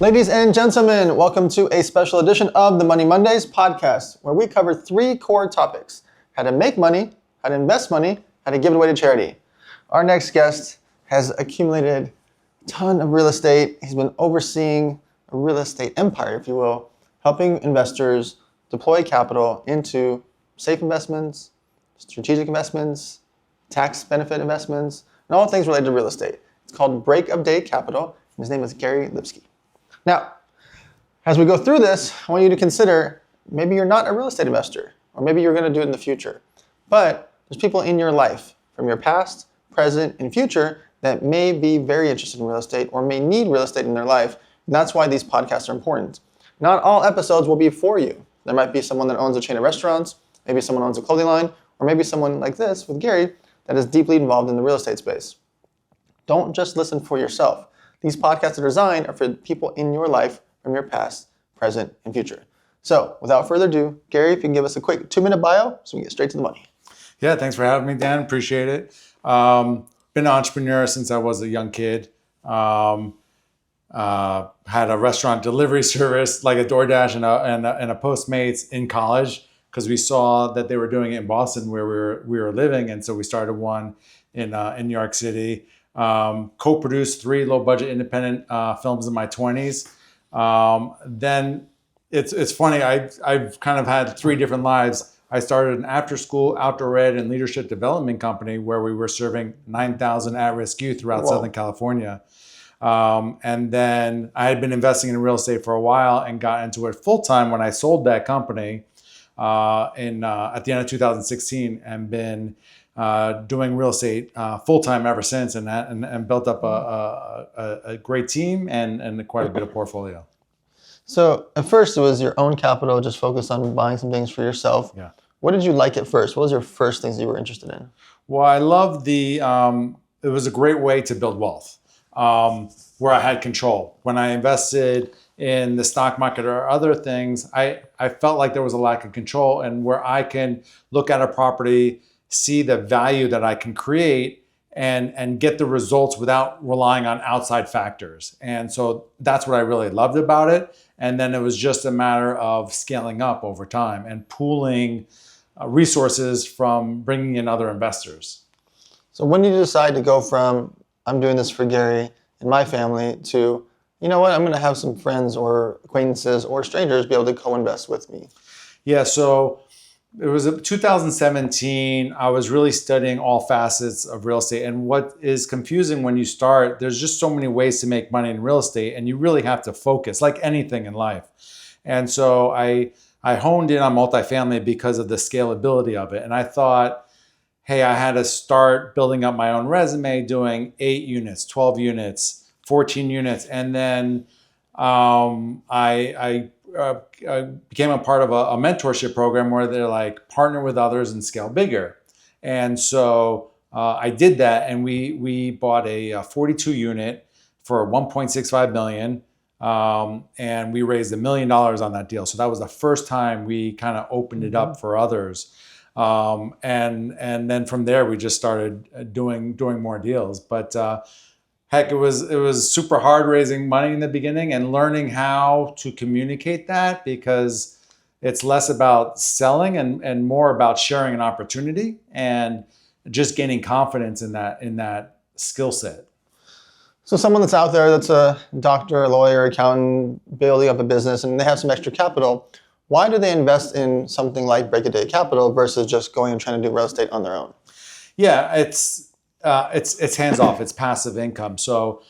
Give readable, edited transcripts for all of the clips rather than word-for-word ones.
Ladies and gentlemen, welcome to a special edition of the Money Mondays podcast, where we cover 3 core topics: how to make money, how to invest money, how to give it away to charity. Our next guest has accumulated a ton of real estate. He's been overseeing a real estate empire, if you will, helping investors deploy capital into safe investments, strategic investments, tax benefit investments, and all things related to real estate. It's called Break of Day Capital, and his name is Gary Lipsky. Now, as we go through this, I want you to consider maybe you're not a real estate investor, or maybe you're going to do it in the future. But there's people in your life, from your past, present, and future, that may be very interested in real estate or may need real estate in their life. And that's why these podcasts are important. Not all episodes will be for you. There might be someone that owns a chain of restaurants, maybe someone owns a clothing line, or maybe someone like this with Gary that is deeply involved in the real estate space. Don't just listen for yourself. These podcasts are designed for people in your life from your past, present, and future. So without further ado, Gary, if you can give us a quick 2-minute bio so we can get straight to the money. Yeah, thanks for having me, Dan. Appreciate it. Been an entrepreneur since I was a young kid. Had a restaurant delivery service like a DoorDash and a Postmates in college because we saw that they were doing it in Boston where we were living, and so we started one in New York City. Co-produced 3 low-budget independent films in my 20s. Then it's funny. I've kind of had 3 different lives. I started an after-school outdoor ed and leadership development company where we were serving 9,000 at-risk youth throughout Southern California. And then I had been investing in real estate for a while and got into it full-time when I sold that company at the end of 2016, and been doing real estate full-time ever since, and built up a great team and quite a bit of portfolio. So at first it was your own capital, just focused on buying some things for yourself. Yeah. What did you like at first? What was your first things you were interested in? Well, I loved it was a great way to build wealth, where I had control. When I invested in the stock market or other things, I felt like there was a lack of control, and where I can look at a property, see the value that I can create, and get the results without relying on outside factors. And so that's what I really loved about it. And then it was just a matter of scaling up over time and pooling resources from bringing in other investors. So when did you decide to go from, I'm doing this for Gary and my family, to, you know what, I'm going to have some friends or acquaintances or strangers be able to co-invest with me? Yeah, so it was 2017. I was really studying all facets of real estate. And what is confusing when you start, there's just so many ways to make money in real estate, and you really have to focus, like anything in life. And so I honed in on multifamily because of the scalability of it. And I thought, hey, I had to start building up my own resume, doing 8 units, 12 units, 14 units. And then I became a part of a mentorship program where they're like, partner with others and scale bigger. And so I did that, and we bought a 42 unit for $1.65 million, and we raised $1 million on that deal. So that was the first time we kind of opened it up for others. And then from there we just started doing more deals. But heck, it was super hard raising money in the beginning and learning how to communicate that, because it's less about selling and more about sharing an opportunity and just gaining confidence in that skill set. So someone that's out there that's a doctor, a lawyer, accountant, building up a business, and they have some extra capital, why do they invest in something like Break a Day Capital versus just going and trying to do real estate on their own? Yeah, it's hands off. It's passive income. So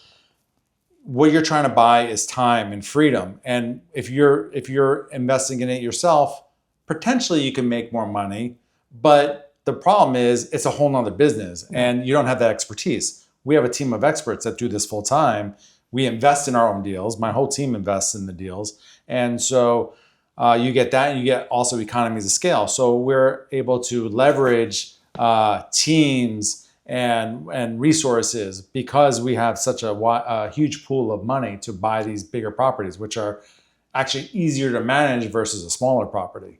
what you're trying to buy is time and freedom. And if you're investing in it yourself, potentially you can make more money. But the problem is it's a whole nother business, and you don't have that expertise. We have a team of experts that do this full time. We invest in our own deals. My whole team invests in the deals. And so you get that, and you get also economies of scale. So we're able to leverage teams and resources because we have such a huge pool of money to buy these bigger properties, which are actually easier to manage versus a smaller property.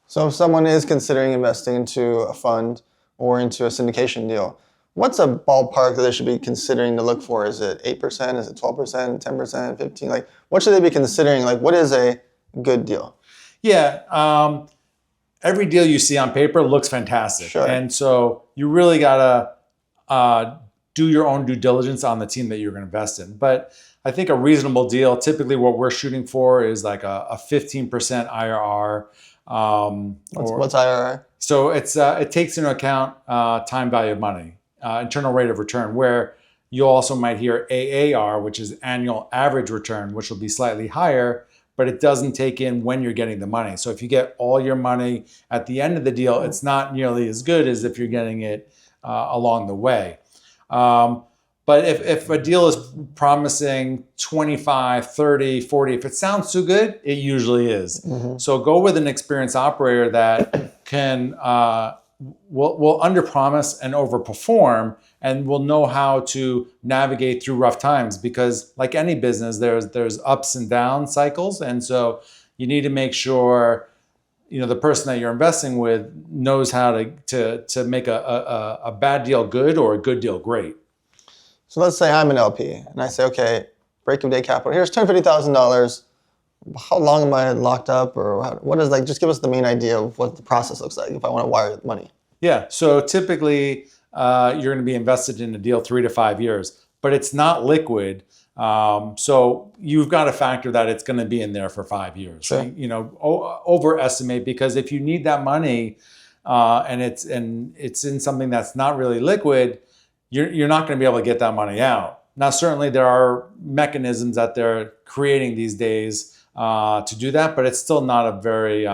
So if someone is considering investing into a fund or into a syndication deal, What's a ballpark that they should be considering to look for? Is it 8%? Is it 12%, 10%, 15%? Like, what should they be considering? Like, what is a good deal? Yeah. Every deal you see on paper looks fantastic. Sure. And so you really got to do your own due diligence on the team that you're going to invest in. But I think a reasonable deal, typically what we're shooting for is like a 15% IRR. What's IRR? So it takes into account time value of money, internal rate of return, where you also might hear AAR, which is annual average return, which will be slightly higher, but it doesn't take in when you're getting the money. So if you get all your money at the end of the deal, it's not nearly as good as if you're getting it along the way. But if a deal is promising 25, 30, 40, if it sounds too good, it usually is. Mm-hmm. So go with an experienced operator that can will underpromise and overperform, and will know how to navigate through rough times, because like any business, there's ups and down cycles. And so you need to make sure the person that you're investing with knows how to make a bad deal good or a good deal great. So let's say I'm an LP and I say, okay, break of day capital, here's $250,000. How long am I locked up, or what is, like, just give us the main idea of what the process looks like if I want to wire money. Yeah, so typically you're going to be invested in a deal 3 to 5 years, but it's not liquid. So you've got to factor that it's going to be in there for 5 years. Sure. Overestimate, because if you need that money and it's in something that's not really liquid, you're not going to be able to get that money out. Now, certainly there are mechanisms that they're creating these days to do that, but it's still not a very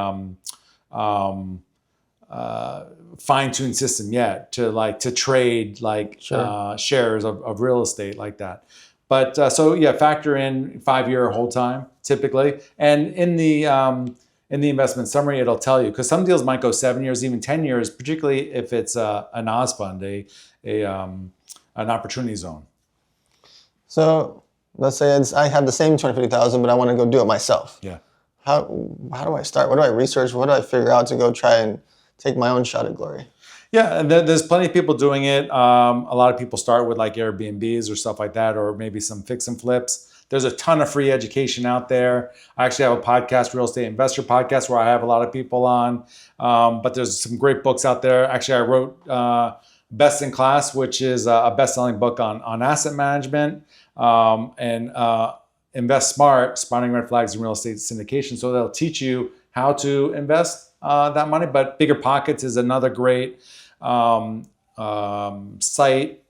fine-tuned system yet to trade Sure. shares of real estate like that. But factor in 5-year hold time typically, and in the investment summary it'll tell you, because some deals might go 7 years, even 10 years, particularly if it's an Oz fund, an opportunity zone. So let's say I have the same $250,000, but I want to go do it myself. Yeah. How do I start? What do I research? What do I figure out to go try and take my own shot at glory? Yeah, and there's plenty of people doing it. A lot of people start with like Airbnbs or stuff like that, or maybe some fix and flips. There's a ton of free education out there. I actually have a podcast, Real Estate Investor Podcast, where I have a lot of people on. But there's some great books out there. Actually, I wrote Best in Class, which is a best-selling book on asset management, and Invest Smart, Spotting Red Flags in Real Estate Syndication. So they'll teach you how to invest that money. But Bigger Pockets is another great site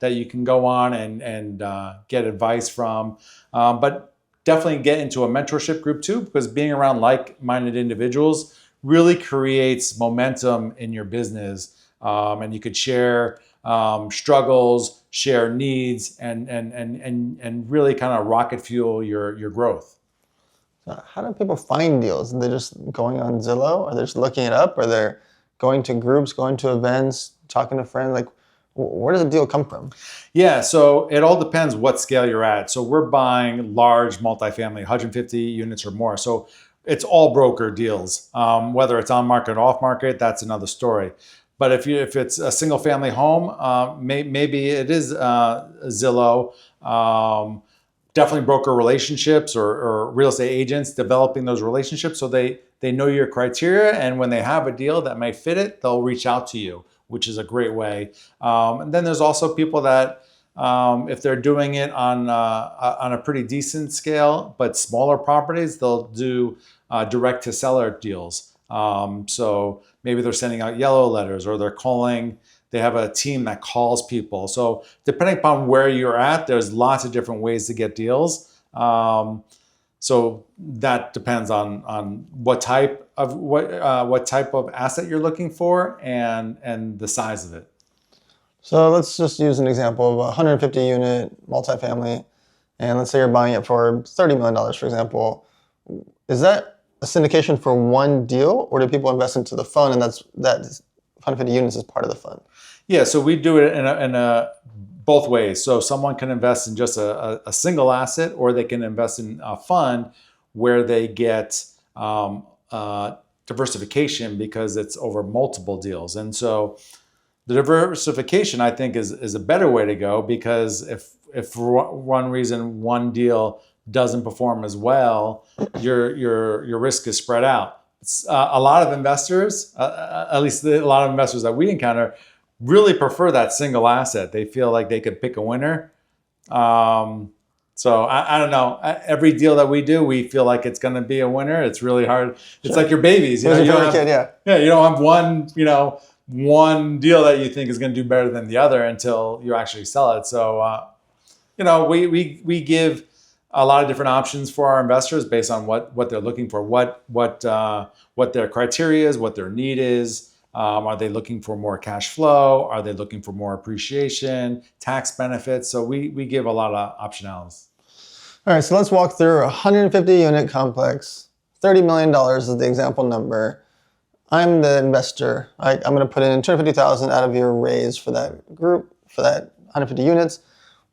that you can go on and get advice from. But definitely get into a mentorship group too, because being around like-minded individuals really creates momentum in your business. And you could share struggles, share needs, and really kind of rocket fuel your growth. So how do people find deals? Are they just going on Zillow? Are they just looking it up? Or they're going to groups, going to events, talking to friends? Like, where does a deal come from? Yeah, so it all depends what scale you're at. So we're buying large multifamily, 150 units or more. So it's all broker deals. Whether it's on market or off market, that's another story. But if it's a single family home, maybe it is Zillow. Definitely broker relationships or real estate agents developing those relationships, so they know your criteria, and when they have a deal that may fit it, they'll reach out to you, which is a great way. And then there's also people that if they're doing it on a pretty decent scale but smaller properties, they'll do direct to seller deals. So maybe they're sending out yellow letters, or they're calling. They have a team that calls people. So depending upon where you're at, there's lots of different ways to get deals. So that depends on what type of asset you're looking for and the size of it. So let's just use an example of a 150 unit multifamily, and let's say you're buying it for $30 million, for example. Is that a syndication for one deal, or do people invest into the fund, and that 150 units is part of the fund? Yeah, so we do it in a both ways. So someone can invest in just a single asset, or they can invest in a fund where they get diversification because it's over multiple deals. And so The diversification, I think, is a better way to go, because if for one reason one deal doesn't perform as well, your risk is spread out. A lot of investors, at least a lot of investors that we encounter, really prefer that single asset. They feel like they could pick a winner. So I don't know. Every deal that we do, we feel like it's going to be a winner. It's really hard. It's like your babies. You don't have, you don't have one deal that you think is going to do better than the other until you actually sell it. So, we give a lot of different options for our investors based on what they're looking for, what their criteria is, what their need is. Are they looking for more cash flow? Are they looking for more appreciation, tax benefits? So we give a lot of optionalities. All right, so let's walk through a 150 unit complex. $30 million is the example number. I'm the investor. I'm going to put in $250,000 out of your raise for that group, for that 150 units.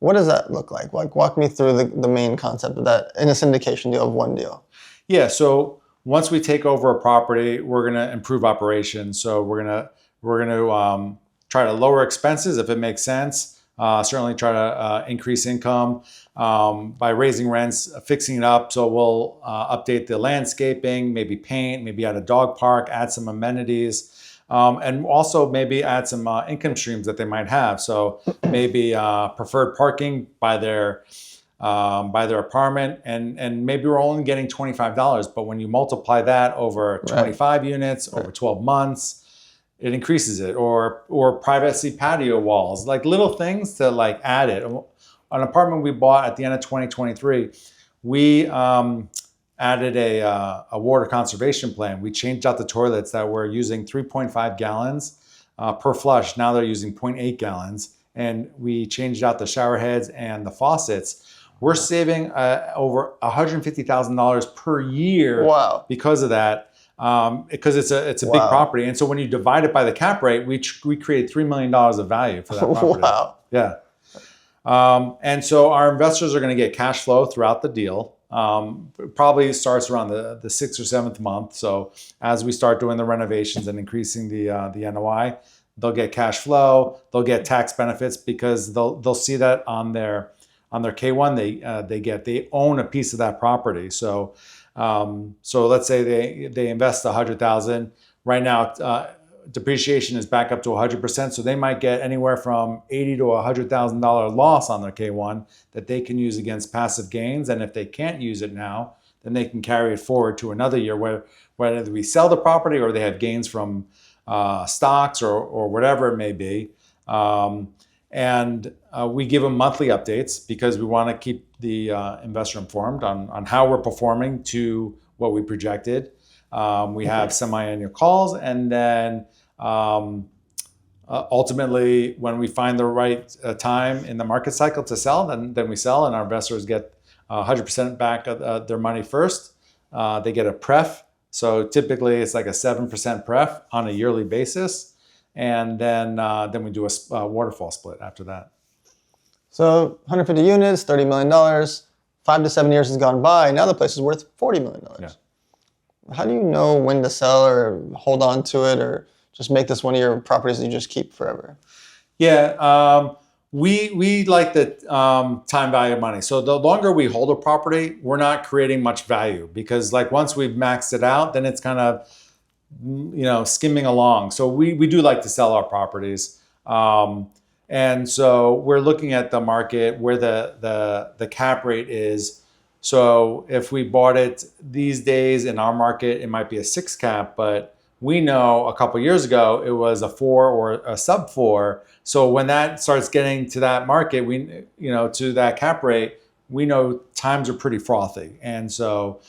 What does that look like? Walk me through the main concept of that in a syndication deal of one deal. Yeah, so once we take over a property, we're going to improve operations. So we're going to try to lower expenses if it makes sense. Certainly try to increase income by raising rents, fixing it up. So we'll update the landscaping, maybe paint, maybe add a dog park, add some amenities, and also maybe add some income streams that they might have. So maybe preferred parking by their apartment, and maybe we're only getting $25, but when you multiply that over 25 units over 12 months, it increases it. Or privacy patio walls, like little things to like add it. An apartment we bought at the end of 2023, we added a water conservation plan. We changed out the toilets that were using 3.5 gallons per flush. Now they're using 0.8 gallons. And we changed out the shower heads and the faucets. We're saving over $150,000 per year because of that. Because it's a big property. And so when you divide it by the cap rate, we create $3 million of value for that property. Wow. Yeah. And so our investors are going to get cash flow throughout the deal. Probably starts around the 6th or 7th month. So as we start doing the renovations and increasing the NOI, they'll get cash flow. They'll get tax benefits because they'll see that on their K1. They own a piece of that property. So let's say they invest $100,000 right now. Depreciation is back up to 100%. So they might get anywhere from $80,000 to $100,000 loss on their K1 that they can use against passive gains. And if they can't use it now, then they can carry it forward to another year where whether we sell the property or they have gains from stocks or whatever it may be. And we give them monthly updates because we want to keep the investor informed on how we're performing to what we projected. We have semi-annual calls, and then ultimately, when we find the right time in the market cycle to sell, then we sell, and our investors get 100% back of their money first. They get a pref. So typically, it's like a 7% pref on a yearly basis. And then we do a waterfall split after that. So 150 units, $30 million, 5 to 7 years has gone by. Now the place is worth $40 million. Yeah. How do you know when to sell or hold on to it or just make this one of your properties that you just keep forever? Yeah, we like the time value of money. So the longer we hold a property, we're not creating much value because like once we've maxed it out, then it's kind of skimming along. So we do like to sell our properties. And so we're looking at the market where the cap rate is. So if we bought it these days in our market, it might be a 6 cap, but we know a couple years ago it was a 4 or a sub 4. So when that starts getting to that market, to that cap rate, we know times are pretty frothy. And so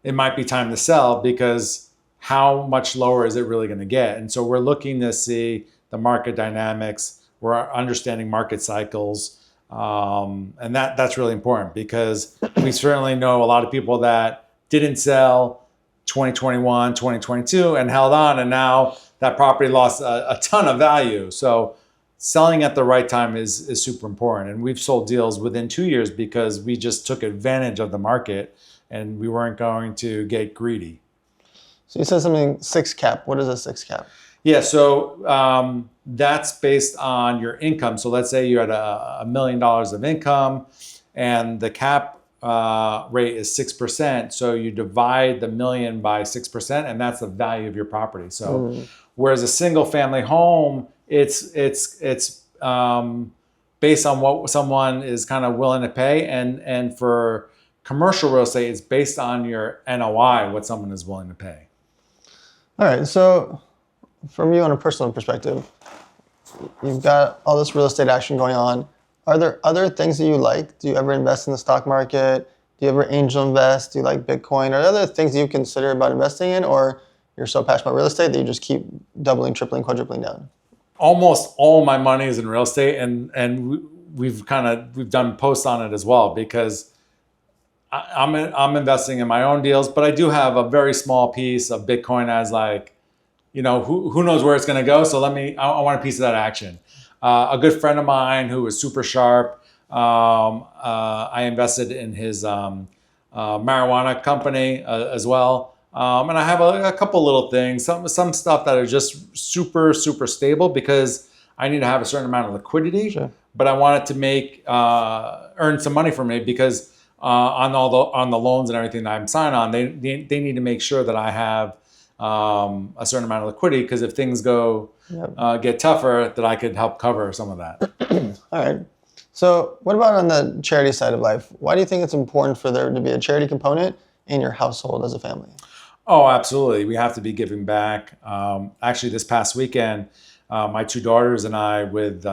it might be time to sell because how much lower is it really going to get? And so we're looking to see the market dynamics. We're understanding market cycles. And that's really important because we certainly know a lot of people that didn't sell 2021, 2022 and held on, and now that property lost a ton of value. So selling at the right time is super important. And we've sold deals within 2 years because we just took advantage of the market and we weren't going to get greedy. So you said something 6 cap. What is a 6 cap? Yeah, so that's based on your income. So let's say you had $1 million of income, and the cap rate is 6%. So you divide the million by 6%, and that's the value of your property. So whereas a single family home, it's based on what someone is kind of willing to pay, and for commercial real estate, it's based on your NOI, what someone is willing to pay. All right, so from you on a personal perspective, you've got all this real estate action going on. Are there other things that you like? Do you ever invest in the stock market? Do you ever angel invest? Do you like Bitcoin? Are there other things that you consider about investing in, or you're so passionate about real estate that you just keep doubling, tripling, quadrupling down? Almost all my money is in real estate, and we've done posts on it as well, because I'm investing in my own deals, but I do have a very small piece of Bitcoin as like, who knows where it's going to go. So I want a piece of that action. A good friend of mine who was super sharp, I invested in his marijuana company as well. And I have a couple little things, some stuff that are just super, super stable, because I need to have a certain amount of liquidity, Sure. but I want it to earn some money for me, because on the loans and everything that I'm signed on, they need to make sure that I have a certain amount of liquidity, because if things get tougher, that I could help cover some of that. All right. So what about on the charity side of life? Why do you think it's important for there to be a charity component in your household as a family? Oh, absolutely. We have to be giving back. Actually, this past weekend, my two daughters and I, with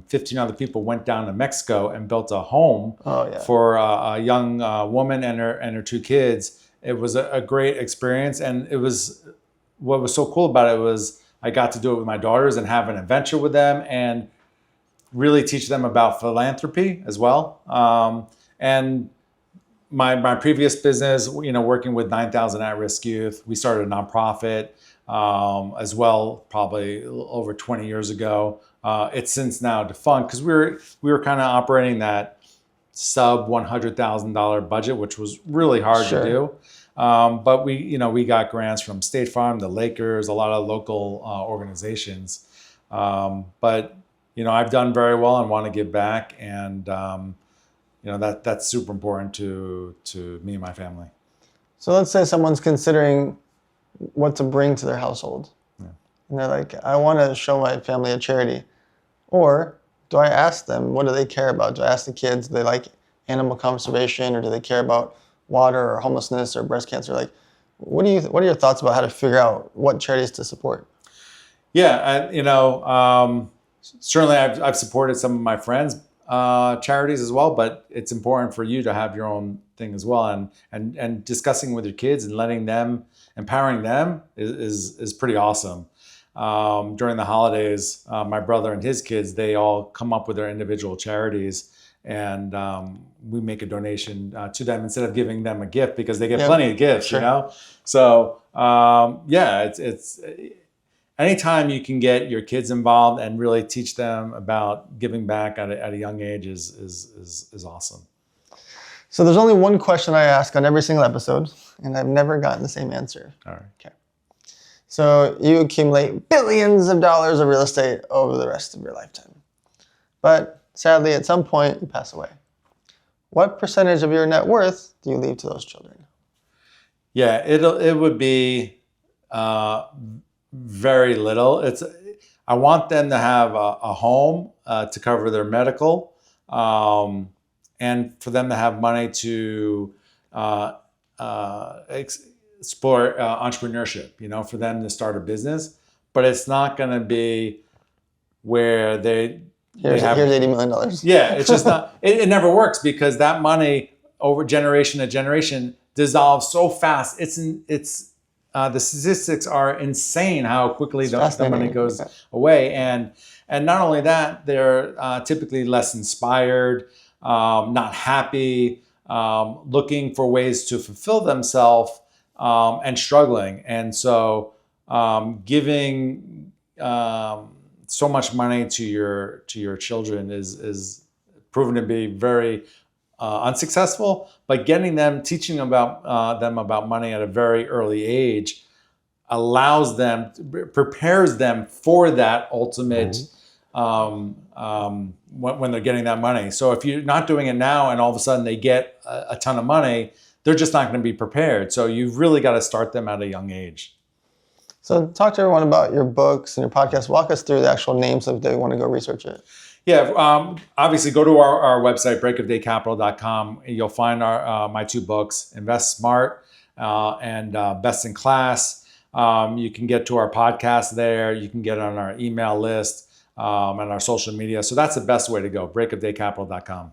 15 other people, went down to Mexico and built a home for a young woman and her two kids. It was a great experience, and what was so cool about it was I got to do it with my daughters and have an adventure with them, and really teach them about philanthropy as well. And my previous business, working with 9,000 at-risk youth, we started a nonprofit as well, probably over 20 years ago. It's since now defunct, because we were kind of operating that sub $100,000 budget, which was really hard to do. But we got grants from State Farm, the Lakers, a lot of local organizations. But I've done very well and want to give back, and that's super important to me and my family. So let's say someone's considering what to bring to their household. Yeah. And they're like, I want to show my family a charity. Or do I ask them, what do they care about? Do I ask the kids, do they like animal conservation, or do they care about water or homelessness or breast cancer? Like, what are your thoughts about how to figure out what charities to support? Yeah, certainly I've supported some of my friends' charities as well, but it's important for you to have your own thing as well, and discussing with your kids and letting them, empowering them is pretty awesome. During the holidays, my brother and his kids, they all come up with their individual charities, and we make a donation to them instead of giving them a gift, because they get plenty of gifts, So it's anytime you can get your kids involved and really teach them about giving back at a young age is awesome. So there's only one question I ask on every single episode, and I've never gotten the same answer. All right. Okay. So you accumulate billions of dollars of real estate over the rest of your lifetime. But sadly, at some point, you pass away. What percentage of your net worth do you leave to those children? Yeah, it would be very little. I want them to have a home to cover their medical, and for them to have money to explore entrepreneurship, for them to start a business. But it's not going to be where here's $80 million. Yeah, it's just not, it never works, because that money over generation to generation dissolves so fast. The statistics are insane how quickly the money goes away. And not only that, they're typically less inspired, not happy, looking for ways to fulfill themselves, and struggling. And so giving so much money to your children is proven to be very unsuccessful. But teaching them about money at a very early age prepares them for that ultimate when they're getting that money. So if you're not doing it now and all of a sudden they get a ton of money, they're just not going to be prepared. So you've really got to start them at a young age. So talk to everyone about your books and your podcast. Walk us through the actual names if they want to go research it. Yeah, obviously go to our website, breakofdaycapital.com. You'll find my two books, Invest Smart and Best in Class. You can get to our podcast there. You can get on our email list and our social media. So that's the best way to go, breakofdaycapital.com.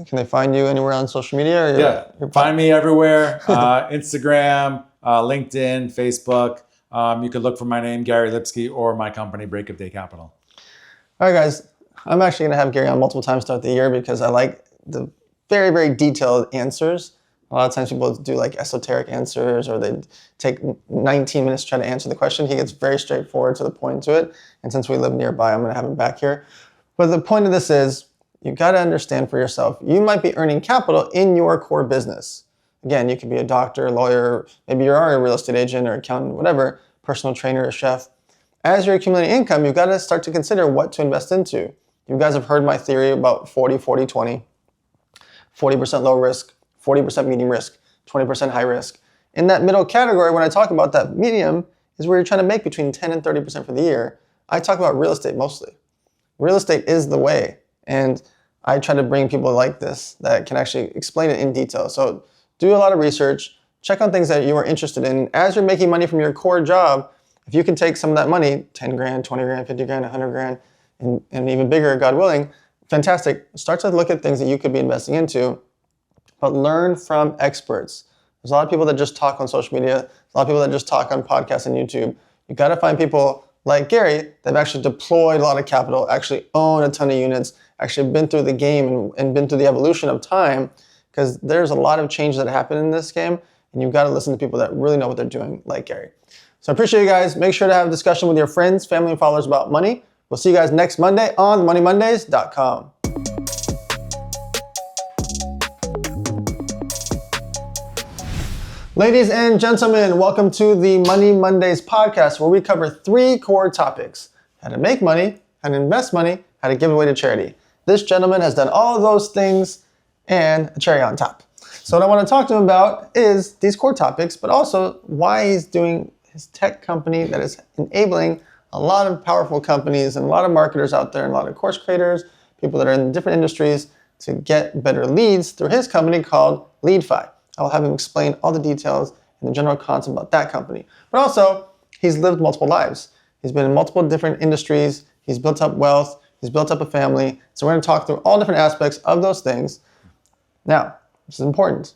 Can they find you anywhere on social media? Or find me everywhere, Instagram, LinkedIn, Facebook. You can look for my name, Gary Lipsky, or my company, Break of Day Capital. All right, guys. I'm actually going to have Gary on multiple times throughout the year because I like the very, very detailed answers. A lot of times people do like esoteric answers or they take 19 minutes to try to answer the question. He gets very straightforward to the point to it. And since we live nearby, I'm going to have him back here. But the point of this is you've got to understand for yourself, you might be earning capital in your core business. Again, you could be a doctor, lawyer, maybe you are a real estate agent or accountant, whatever, personal trainer or chef. As you're accumulating income, you've got to start to consider what to invest into. You guys have heard my theory about 40, 40, 20. 40% low risk, 40% medium risk, 20% high risk. In that middle category, when I talk about that medium, is where you're trying to make between 10 and 30% for the year. I talk about real estate mostly. Real estate is the way. And I try to bring people like this that can actually explain it in detail. So do a lot of research, check on things that you are interested in. As you're making money from your core job, if you can take some of that money, 10 grand, 20 grand, 50 grand, 100 grand, and even bigger, God willing, fantastic. Start to look at things that you could be investing into, but learn from experts. There's a lot of people that just talk on social media, a lot of people that just talk on podcasts and YouTube. You got to find people like Gary that have actually deployed a lot of capital, actually own a ton of units, actually been through the game and been through the evolution of time, because there's a lot of change that happen in this game, and you've got to listen to people that really know what they're doing, like Gary. So I appreciate you guys. Make sure to have a discussion with your friends, family, and followers about money. We'll see you guys next Monday on moneymondays.com. Ladies and gentlemen, welcome to the Money Mondays podcast, where we cover 3 core topics: how to make money, how to invest money, how to give away to charity. This gentleman has done all of those things and a cherry on top. So what I want to talk to him about is these core topics, but also why he's doing his tech company that is enabling a lot of powerful companies and a lot of marketers out there and a lot of course creators, people that are in different industries, to get better leads through his company called LeadFi. I'll have him explain all the details and the general concept about that company. But also, he's lived multiple lives. He's been in multiple different industries. He's built up wealth. He's built up a family. So we're going to talk through all different aspects of those things. Now, this is important.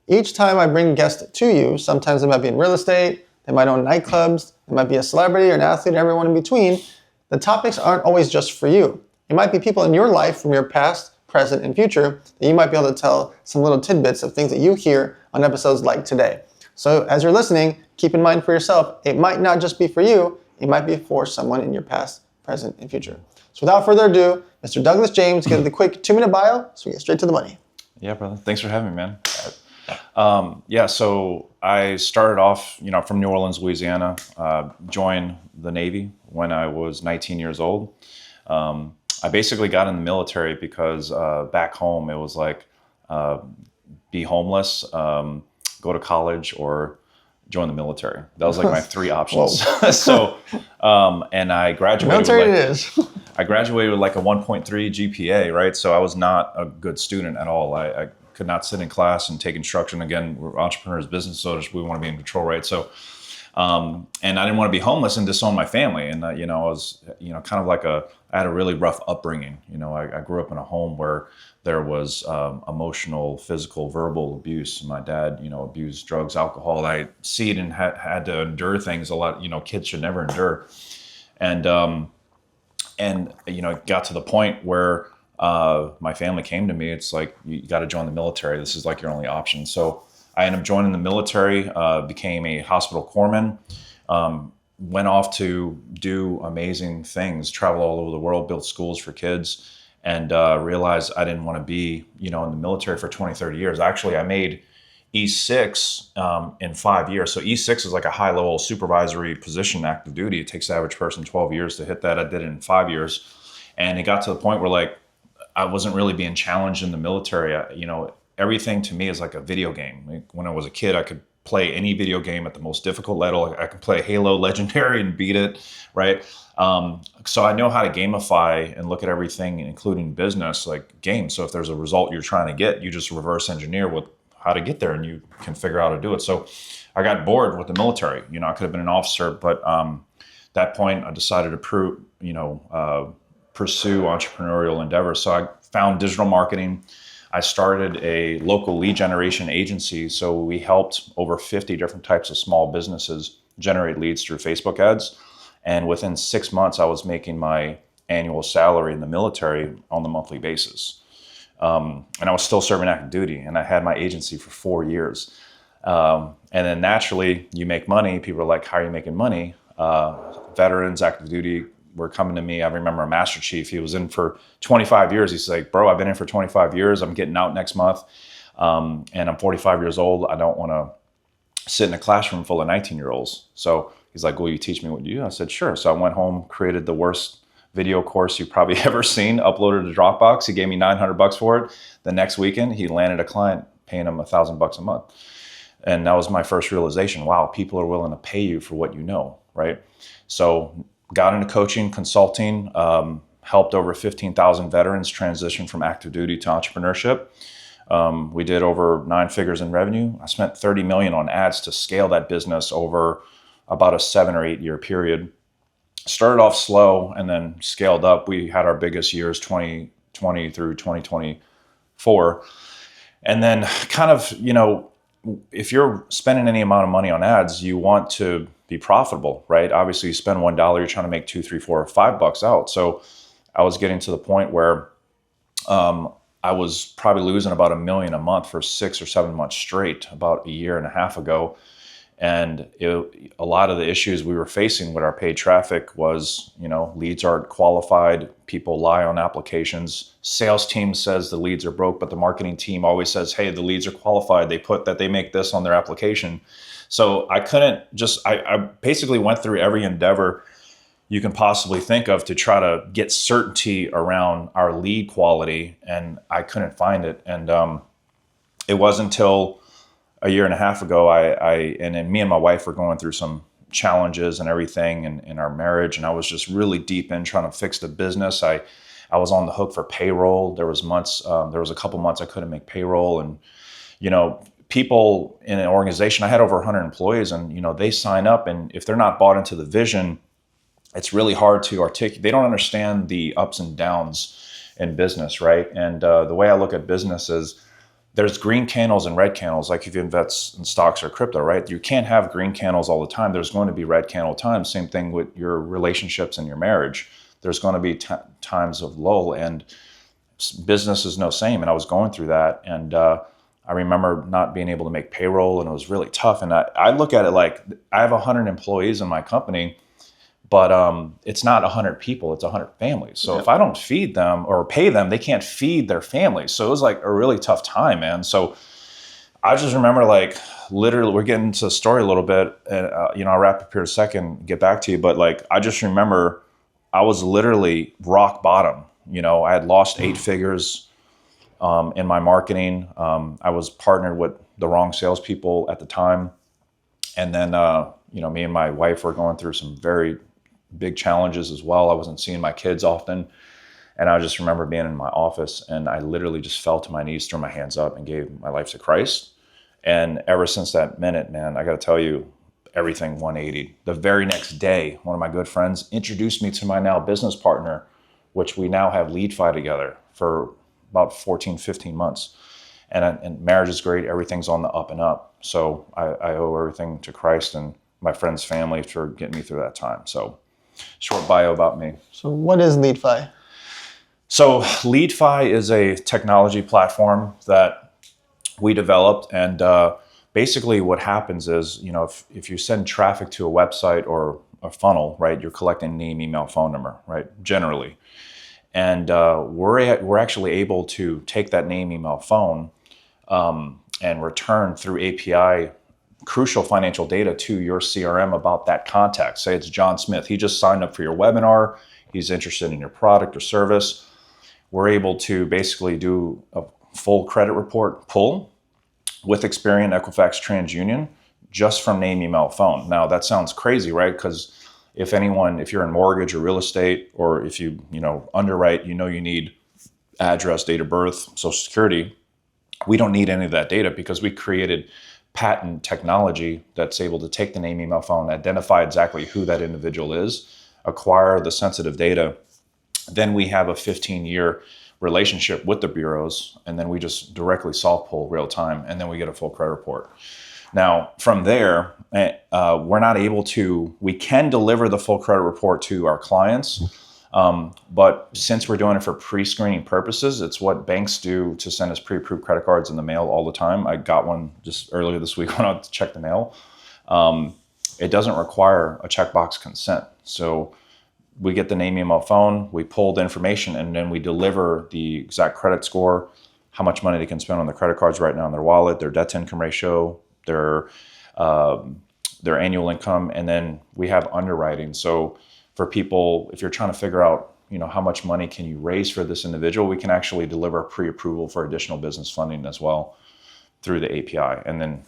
Each time I bring guests to you, sometimes they might be in real estate, they might own nightclubs, they might be a celebrity or an athlete, or everyone in between. The topics aren't always just for you. It might be people in your life from your past, present, and future that you might be able to tell some little tidbits of things that you hear on episodes like today. So as you're listening, keep in mind for yourself, it might not just be for you, it might be for someone in your past, present, and future. So without further ado, Mr. Douglas James, give the quick 2-minute bio so we get straight to the money. Yeah, brother. Thanks for having me, man. So I started off, from New Orleans, Louisiana, joined the Navy when I was 19 years old. I basically got in the military because back home it was like be homeless, go to college, or join the military. That was like my 3 options. So, and I graduated. Military it is. I graduated with like a 1.3 GPA, right? So I was not a good student at all. I could not sit in class and take instruction. Again, we're entrepreneurs, business owners. We want to be in control, right? So, and I didn't want to be homeless and disown my family. And, I was, kind of like I had a really rough upbringing. I grew up in a home where there was emotional, physical, verbal abuse. My dad, abused drugs, alcohol. I see it and had to endure things a lot, kids should never endure. And it got to the point where my family came to me. It's like, you got to join the military. This is like your only option. So I ended up joining the military, became a hospital corpsman, went off to do amazing things, travel all over the world, build schools for kids, and realized I didn't want to be, in the military for 20, 30 years. Actually, I made E6 in 5 years. So E6 is like a high level supervisory position, active duty. It takes the average person 12 years to hit that. I did it in 5 years. And it got to the point where like, I wasn't really being challenged in the military. Everything to me is like a video game. Like when I was a kid, I could play any video game at the most difficult level. I could play Halo Legendary and beat it, right? So I know how to gamify and look at everything, including business, like games. So if there's a result you're trying to get, you just reverse engineer how to get there, and you can figure out how to do it. So I got bored with the military. I could have been an officer, but that point I decided to pursue entrepreneurial endeavors. So I found digital marketing. I started a local lead generation agency. So we helped over 50 different types of small businesses generate leads through Facebook ads. And within 6 months, I was making my annual salary in the military on the monthly basis. And I was still serving active duty, and I had my agency for 4 years. And then naturally, you make money. People are like, how are you making money? Veterans, active duty were coming to me. I remember a Master Chief. He was in for 25 years. He's like, bro, I've been in for 25 years. I'm getting out next month. And I'm 45 years old. I don't want to sit in a classroom full of 19-year-olds. So he's like, will you teach me what you do? I said, sure. So I went home, created the worst video course you've probably ever seen, uploaded to Dropbox. He gave me $900 for it. The next weekend, he landed a client paying him $1,000 a month. And that was my first realization. Wow, people are willing to pay you for what you know, right? So got into coaching, consulting, helped over 15,000 veterans transition from active duty to entrepreneurship. We did over 9 figures in revenue. I spent $30 million on ads to scale that business over about a 7 or 8 year period. Started off slow and then scaled up. We had our biggest years 2020 through 2024. And then kind of, if you're spending any amount of money on ads, you want to be profitable, right? Obviously you spend $1, you're trying to make $2, $3, $4, or $5 out. So I was getting to the point where I was probably losing about $1 million a month for 6 or 7 months straight about a year and a half ago. And a lot of the issues we were facing with our paid traffic was, leads aren't qualified. People lie on applications. Sales team says the leads are broke, but the marketing team always says, hey, the leads are qualified. They put that they make this on their application. So I couldn't I basically went through every endeavor you can possibly think of to try to get certainty around our lead quality, and I couldn't find it. And it wasn't until a year and a half ago, and then me and my wife were going through some challenges and everything in our marriage, and I was just really deep in trying to fix the business. I was on the hook for payroll. There was a couple months I couldn't make payroll, and people in an organization, I had over 100 employees, and they sign up, and if they're not bought into the vision, it's really hard to articulate. They don't understand the ups and downs in business, right? And the way I look at business is there's green candles and red candles, like if you invest in stocks or crypto, right? You can't have green candles all the time. There's going to be red candle times. Same thing with your relationships and your marriage. There's going to be times of lull, and business is no same. And I was going through that. And I remember not being able to make payroll, and it was really tough. And I look at it like I have 100 employees in my company, but it's not 100 people, it's 100 families. So if I don't feed them or pay them, they can't feed their families. So it was like a really tough time, man. So I just remember like literally, we're getting into the story a little bit, and I'll wrap up here in a second, get back to you. But like, I just remember I was literally rock bottom. I had lost 8 figures in my marketing. I was partnered with the wrong salespeople at the time. And then, me and my wife were going through some very big challenges as well. I wasn't seeing my kids often. And I just remember being in my office, and I literally just fell to my knees, threw my hands up, and gave my life to Christ. And ever since that minute, man, I got to tell you, everything 180. The very next day, one of my good friends introduced me to my now business partner, which we now have LeadFi together for about 14, 15 months. And marriage is great. Everything's on the up and up. So I owe everything to Christ and my friend's family for getting me through that time. So short bio about me. So what is LeadFi? So LeadFi is a technology platform that we developed. And basically what happens is, if you send traffic to a website or a funnel, right, you're collecting name, email, phone number, right, generally. And we're actually able to take that name, email, phone, and return through API crucial financial data to your CRM about that contact. Say it's John Smith. He just signed up for your webinar. He's interested in your product or service. We're able to basically do a full credit report pull with Experian, Equifax, TransUnion, just from name, email, phone. Now that sounds crazy, right? Because if you're in mortgage or real estate, or if you underwrite, you need address, date of birth, social security. We don't need any of that data because we created patent technology that's able to take the name, email, phone, identify exactly who that individual is, acquire the sensitive data. Then we have a 15-year relationship with the bureaus, and then we just directly soft pull real time, and then we get a full credit report. Now, from there, we can deliver the full credit report to our clients, but since we're doing it for pre-screening purposes, it's what banks do to send us pre-approved credit cards in the mail all the time. I got one just earlier this week when I checked the mail. It doesn't require a checkbox consent. So we get the name, email, phone, we pull the information, and then we deliver the exact credit score, how much money they can spend on their credit cards right now in their wallet, their debt to income ratio, their annual income, and then we have underwriting. So for people, if you're trying to figure out, how much money can you raise for this individual, we can actually deliver pre-approval for additional business funding as well through the API. And then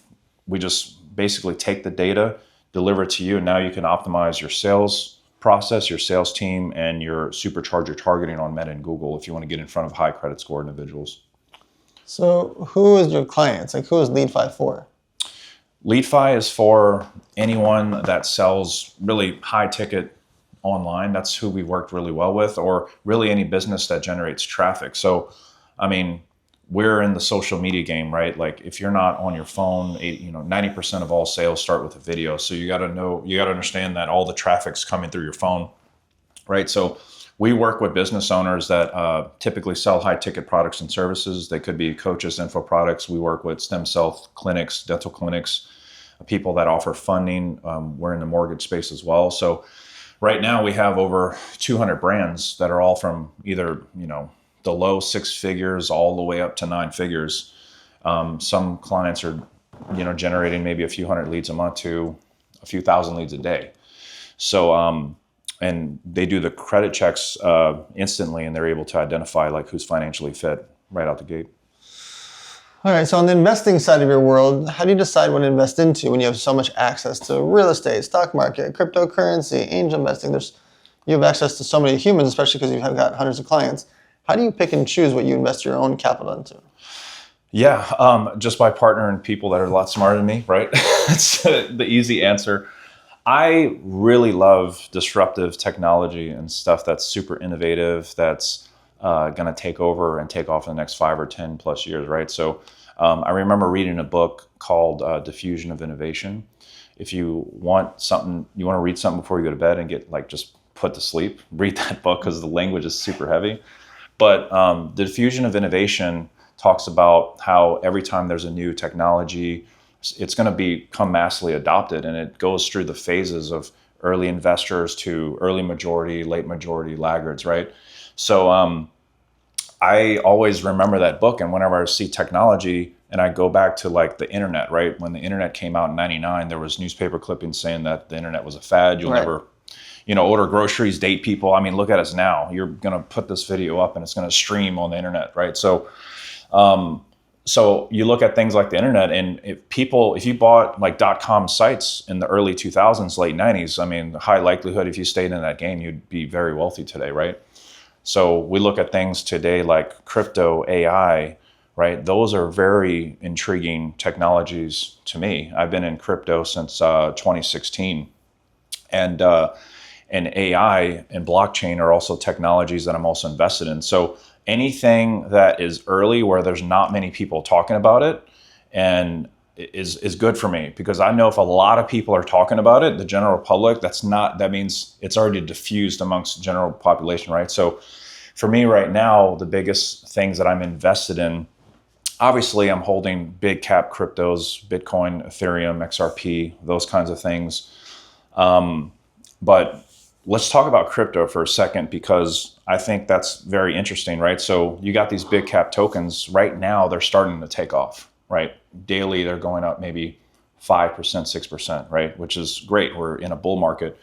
we just basically take the data, deliver it to you, and now you can optimize your sales process, your sales team, and your supercharge your targeting on Meta and Google if you want to get in front of high credit score individuals. So who is your clients? Like, who is LeadFi for? LeadFi is for anyone that sells really high ticket online. That's who we worked really well with, or really any business that generates traffic. So, we're in the social media game, right? Like if you're not on your phone, 90% of all sales start with a video. So you got to understand that all the traffic's coming through your phone, right? So we work with business owners that typically sell high ticket products and services. They could be coaches, info products. We work with stem cell clinics, dental clinics, people that offer funding. We're in the mortgage space as well. So right now we have over 200 brands that are all from either, the low 6 figures all the way up to 9 figures. Some clients are, generating maybe a few hundred leads a month to a few thousand leads a day. So, and they do the credit checks instantly, and they're able to identify like who's financially fit right out the gate. All right, so on the investing side of your world, how do you decide what to invest into when you have so much access to real estate, stock market, cryptocurrency, angel investing? You have access to so many humans, especially because you have got hundreds of clients. How do you pick and choose what you invest your own capital into? Yeah, just by partnering people that are a lot smarter than me, right? That's the easy answer. I really love disruptive technology and stuff that's super innovative, that's going to take over and take off in the next 5 or 10 plus years, right? So I remember reading a book called Diffusion of Innovation. If you want to read something before you go to bed and get just put to sleep, read that book because the language is super heavy. But the Diffusion of Innovation talks about how every time there's a new technology, it's going to become massively adopted, and it goes through the phases of early investors to early majority, late majority, laggards, right? So I always remember that book, and whenever I see technology, and I go back to the internet, right? When the internet came out in '99, there was newspaper clippings saying that the internet was a fad. You'll never order groceries, date people. I mean, look at us now. You're going to put this video up and it's going to stream on the internet, right? So, so you look at things like the internet, and if you bought .com sites in the early 2000s, late 90s, I mean, high likelihood if you stayed in that game, you'd be very wealthy today, right? So we look at things today like crypto, AI, right? Those are very intriguing technologies to me. I've been in crypto since 2016, and AI and blockchain are also technologies that I'm also invested in. So anything that is early where there's not many people talking about it and is good for me, because I know if a lot of people are talking about it, the general public, that means it's already diffused amongst the general population, right? So for me right now, the biggest things that I'm invested in, obviously I'm holding big cap cryptos, Bitcoin, Ethereum, XRP, those kinds of things. But let's talk about crypto for a second, because I think that's very interesting, right? So you got these big cap tokens right now, they're starting to take off, right? Daily, they're going up maybe 5%, 6%, right? Which is great. We're in a bull market.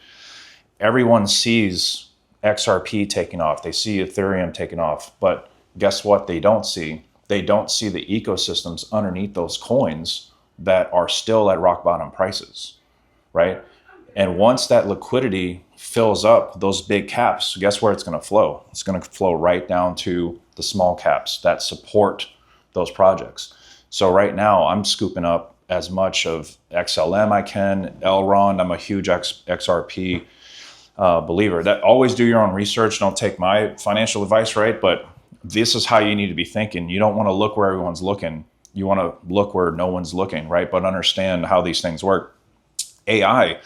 Everyone sees XRP taking off. They see Ethereum taking off. But guess what they don't see? They don't see the ecosystems underneath those coins that are still at rock bottom prices, right? And once that liquidity fills up those big caps, guess where it's going to flow? It's going to flow right down to the small caps that support those projects. So right now, I'm scooping up as much of XLM I can, Elrond. I'm a huge XRP believer. That always do your own research. Don't take my financial advice, right? But this is how you need to be thinking. You don't want to look where everyone's looking. You want to look where no one's looking, right? But understand how these things work. AI.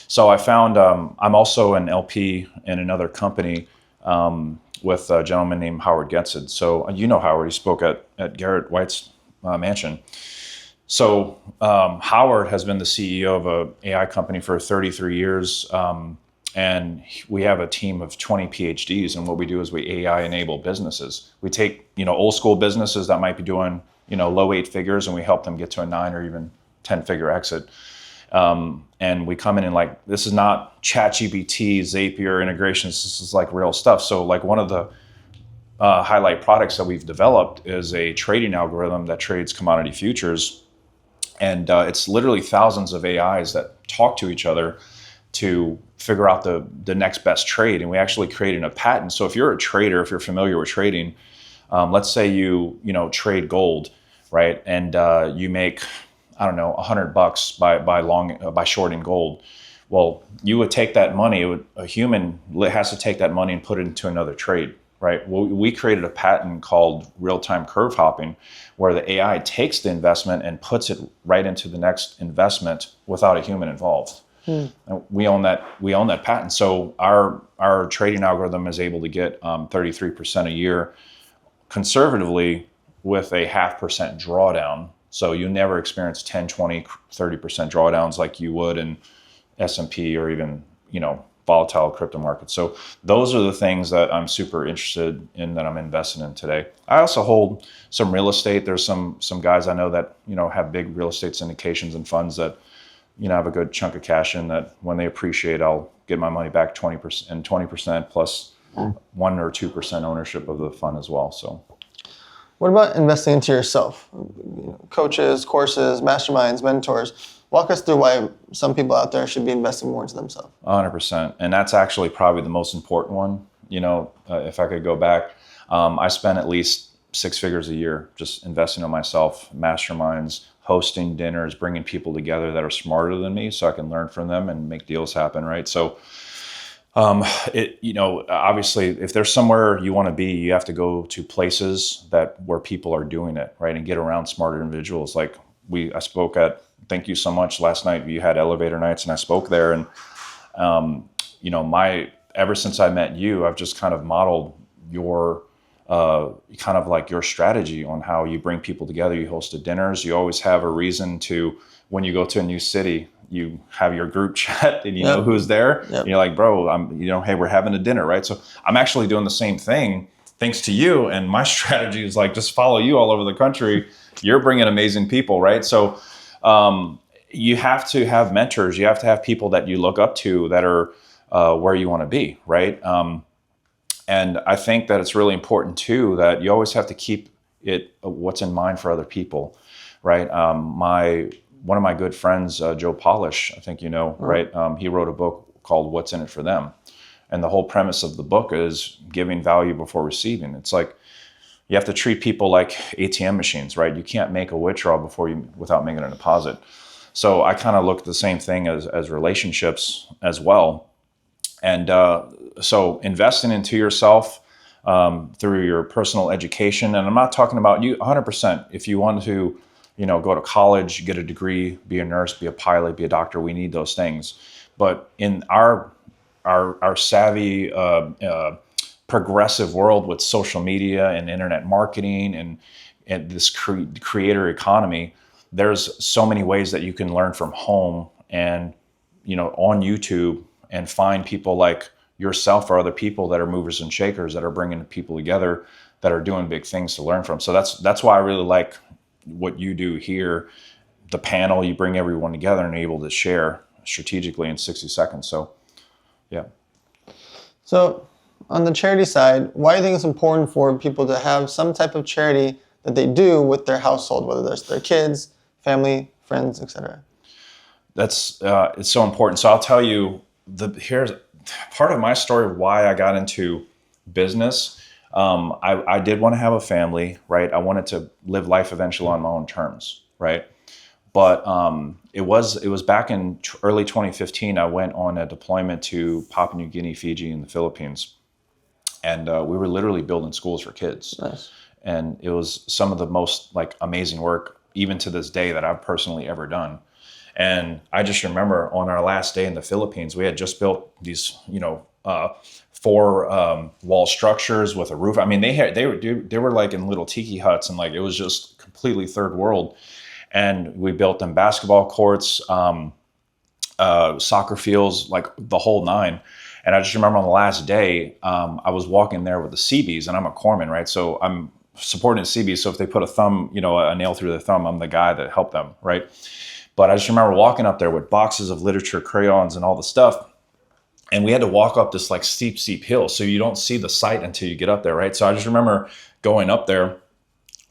So I found I'm also an LP in another company with a gentleman named Howard Getson. So you know Howard. He spoke at Garrett White's mansion. So Howard has been the CEO of an AI company for 33 years. And we have a team of 20 PhDs. And what we do is we AI enable businesses. We take, old school businesses that might be doing, low 8 figures, and we help them get to a 9 or even 10-figure exit. And we come in and this is not ChatGPT, Zapier integrations. This is real stuff. So one of the highlight products that we've developed is a trading algorithm that trades commodity futures. And it's literally thousands of AIs that talk to each other to figure out the next best trade. And we actually created a patent. So if you're a trader, if you're familiar with trading, let's say you trade gold, right? And you make, I don't know, $100 by shorting gold. Well, you would take that money, a human has to take that money and put it into another trade, right? Well, we created a patent called real-time curve hopping, where the AI takes the investment and puts it right into the next investment without a human involved. And we own that patent. So our trading algorithm is able to get 33% a year conservatively with a 0.5% drawdown. So you never experience 10, 20, 30% drawdowns like you would in S&P or even, volatile crypto markets. So those are the things that I'm super interested in, that I'm investing in today. I also hold some real estate. There's some guys I know that, have big real estate syndications and funds that, have a good chunk of cash in that when they appreciate, I'll get my money back 20% and 20% plus 1 or 2% ownership of the fund as well. So. What about investing into yourself? Coaches, courses, masterminds, mentors. Walk us through why some people out there should be investing more into themselves. 100%. And that's actually probably the most important one. If I could go back, I spent at least 6 figures a year just investing in myself, masterminds, hosting dinners, bringing people together that are smarter than me so I can learn from them and make deals happen, right? So obviously, if there's somewhere you want to be, you have to go to places where people are doing it, right? And get around smarter individuals. I spoke at, thank you so much, last night you had elevator nights and I spoke there. And, ever since I met you, I've just kind of modeled your, your strategy on how you bring people together. You hosted dinners. You always have a reason to, when you go to a new city, you have your group chat and you know who's there. Yep. And you're like, bro, hey, we're having a dinner, right? So I'm actually doing the same thing thanks to you. And my strategy is just follow you all over the country. You're bringing amazing people, right? So you have to have mentors. You have to have people that you look up to that are where you want to be, right? And I think that it's really important too that you always have to keep it what's in mind for other people, right? One of my good friends, Joe Polish, I think right? He wrote a book called What's in It for Them. And the whole premise of the book is giving value before receiving. It's you have to treat people like ATM machines, right? You can't make a withdrawal without making a deposit. So I kind of look at the same thing as relationships as well. And so investing into yourself through your personal education, and I'm not talking about you 100%. If you want to, go to college, get a degree, be a nurse, be a pilot, be a doctor, we need those things. But in our savvy, progressive world with social media and internet marketing and this creator economy, there's so many ways that you can learn from home and, on YouTube and find people like yourself or other people that are movers and shakers that are bringing people together that are doing big things to learn from. So that's why I really like what you do here, the panel, you bring everyone together and able to share strategically in 60 seconds. So, yeah. So on the charity side, why do you think it's important for people to have some type of charity that they do with their household, whether that's their kids, family, friends, etc.? That's it's so important. So I'll tell you, here's part of my story of why I got into business. I did want to have a family, right? I wanted to live life eventually on my own terms, right? But it was back in early 2015. I went on a deployment to Papua New Guinea, Fiji, and the Philippines, and we were literally building schools for kids. Nice. And it was some of the most like amazing work, even to this day, that I've personally ever done. And I just remember on our last day in the Philippines, we had just built these, 4 wall structures with a roof. I mean, they were like in little tiki huts, and like it was just completely third world. And we built them basketball courts, soccer fields, like the whole nine. And I just remember on the last day, I was walking there with the CBs, and I'm a corpsman, right? So I'm supporting the CBs. So if they put a nail through their thumb, I'm the guy that helped them, right? But I just remember walking up there with boxes of literature, crayons, and all the stuff. And we had to walk up this like steep hill. So you don't see the site until you get up there, right? So I just remember going up there.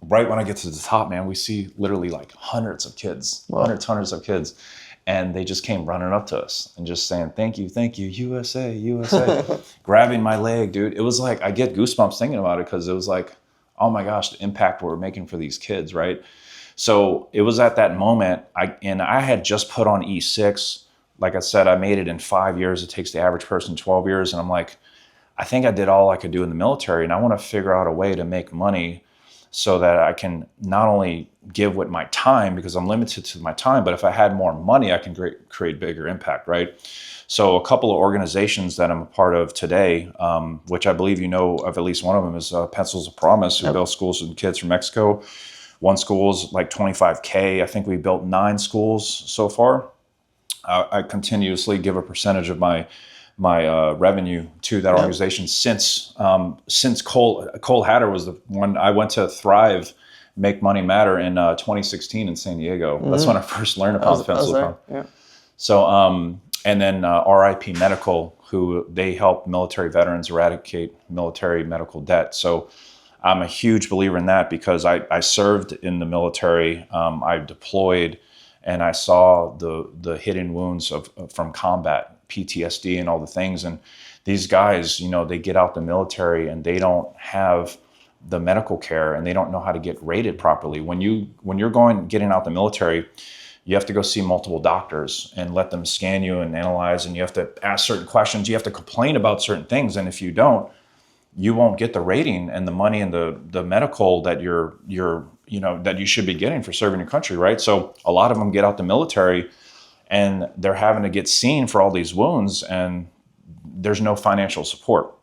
Right when I get to the top, man, we see literally like hundreds of kids, Wow. hundreds of kids. And they just came running up to us and just saying, thank you, USA, USA, grabbing my leg, dude. It was like, I get goosebumps thinking about it, because it was like, oh my gosh, the impact we're making for these kids, right? So it was at that moment, I had just put on E6. Like I said, I made it in 5 years. It takes the average person 12 years. And I'm like, I think I did all I could do in the military, and I want to figure out a way to make money so that I can not only give with my time, because I'm limited to my time, but if I had more money, I can create bigger impact, right? So a couple of organizations that I'm a part of today, which I believe you know of at least one of them, is Pencils of Promise, who built schools for kids from Mexico. One school is like 25K. I think we built 9 schools so far. I continuously give a percentage of my revenue to that organization since Cole Hatter was the one. I went to Thrive, Make Money Matter in 2016 in San Diego. That's when I first learned about the Pencil of Promise. Yeah. So, and then RIP Medical, who they help military veterans eradicate military medical debt. So I'm a huge believer in that, because I served in the military. I deployed, and I saw the hidden wounds from combat, PTSD and all the things. And these guys, they get out the military and they don't have the medical care, and they don't know how to get rated properly. When you're getting out the military, you have to go see multiple doctors and let them scan you and analyze, and you have to ask certain questions. You have to complain about certain things. And if you don't, you won't get the rating and the money and the medical that that you should be getting for serving your country, right? So a lot of them get out the military and they're having to get seen for all these wounds, and there's no financial support.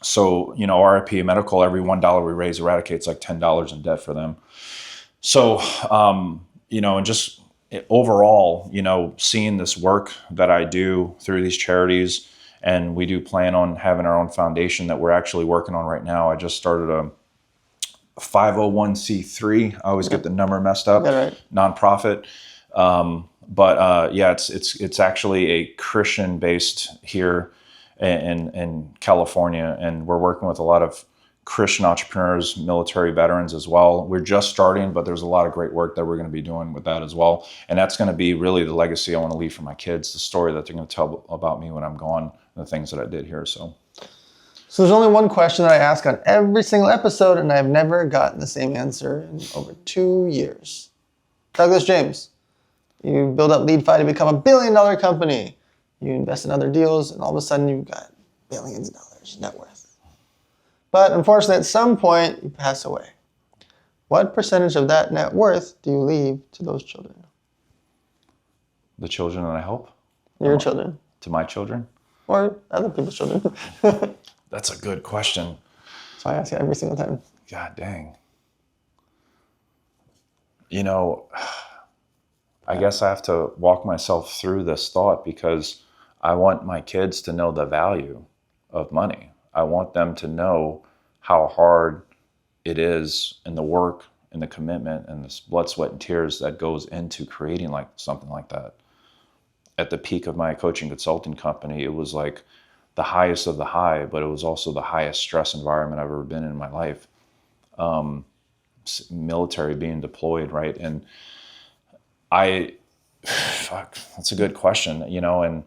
So, RIP Medical, every $1 we raise eradicates like $10 in debt for them. So, and just overall, seeing this work that I do through these charities, and we do plan on having our own foundation that we're actually working on right now. I just started a 501c3. I always get the number messed up. Yeah, right. Nonprofit. It's actually a Christian based here in California, and we're working with a lot of Christian entrepreneurs, military veterans as well. We're just starting, but there's a lot of great work that we're going to be doing with that as well. And that's going to be really the legacy I want to leave for my kids, the story that they're going to tell about me when I'm gone, and the things that I did here. So there's only one question that I ask on every single episode, and I've never gotten the same answer in over 2 years. Douglas James, you build up LeadFi to become $1 billion company. You invest in other deals, and all of a sudden you've got billions of dollars net worth. But unfortunately, at some point, you pass away. What percentage of that net worth do you leave to those children? the children that I help? Your children. To my children? Or other people's children. That's a good question. So I ask you every single time. God dang. You know, I guess I have to walk myself through this thought because I want my kids to know the value of money. I want them to know how hard it is and the work and the commitment and the blood, sweat, and tears that goes into creating like something like that. At the peak of my coaching consulting company, it was like the highest of the high, but it was also the highest stress environment I've ever been in my life. Military being deployed, right? And that's a good question, you know, and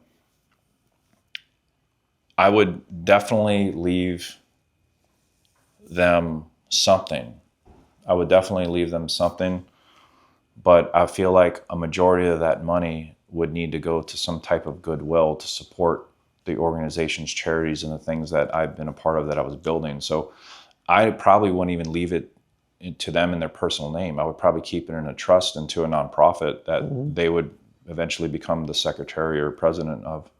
I would definitely leave them something. But I feel like a majority of that money would need to go to some type of goodwill to support the organization's charities and the things that I've been a part of that I was building. So I probably wouldn't even leave it to them in their personal name. I would probably keep it in a trust into a nonprofit that they would eventually become the secretary or president of,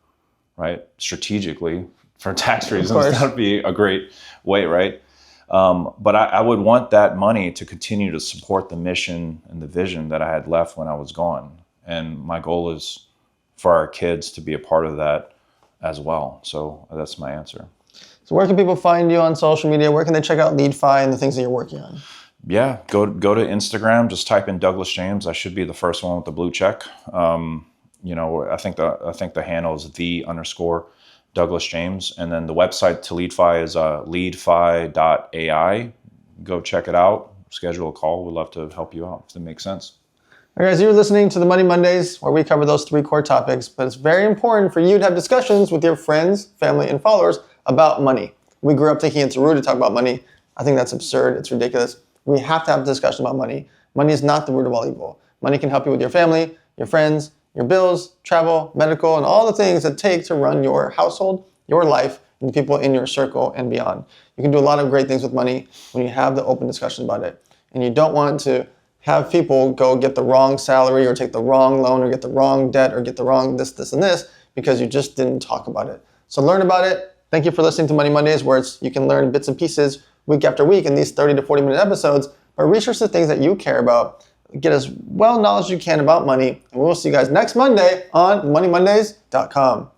right? Strategically, for tax reasons, that would be a great way, right? But I would want that money to continue to support the mission and the vision that I had left when I was gone. And my goal is for our kids to be a part of that as well. So that's my answer. So where can people find you on social media? Where can they check out LeadFi and the things that you're working on? Yeah, go to Instagram. Just type in Douglas James. I should be the first one with the blue check. You know, I think the handle is _Douglas James, and then the website to LeadFi is leadfi.ai. Go check it out. Schedule a call. We'd love to help you out if it makes sense. All right, guys, you're listening to the Money Mondays, where we cover those 3 core topics, but it's very important for you to have discussions with your friends, family, and followers about money. We grew up thinking it's rude to talk about money. I think that's absurd. It's ridiculous. We have to have a discussion about money. Money is not the root of all evil. Money can help you with your family, your friends, your bills, travel, medical, and all the things that take to run your household, your life, and the people in your circle and beyond. You can do a lot of great things with money when you have the open discussion about it. And you don't want to have people go get the wrong salary or take the wrong loan or get the wrong debt or get the wrong this, and this because you just didn't talk about it. So learn about it. Thank you for listening to Money Mondays, where you can learn bits and pieces week after week in these 30 to 40-minute episodes, but research the things that you care about. Get as well knowledge as you can about money, and we'll see you guys next Monday on moneymondays.com.